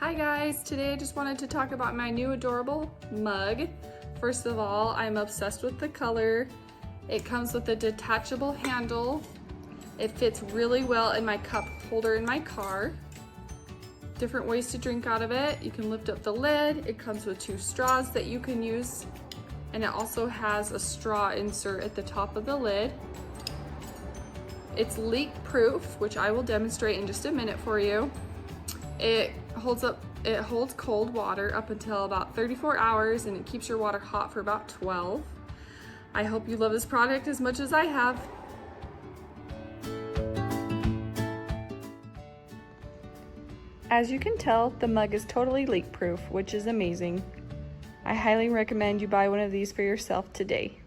Hi guys, today I just wanted to talk about my new adorable mug. First of all, I'm obsessed with the color. It comes with a detachable handle. It fits really well in my cup holder in my car. Different ways to drink out of it. You can lift up the lid. It comes with 2 straws that you can use. And it also has a straw insert at the top of the lid. It's leak proof, which I will demonstrate in just a minute for you. It holds cold water up until about 34 hours and it keeps your water hot for about 12. I hope you love this product as much as I have. As you can tell, the mug is totally leak proof, which is amazing. I highly recommend you buy one of these for yourself today.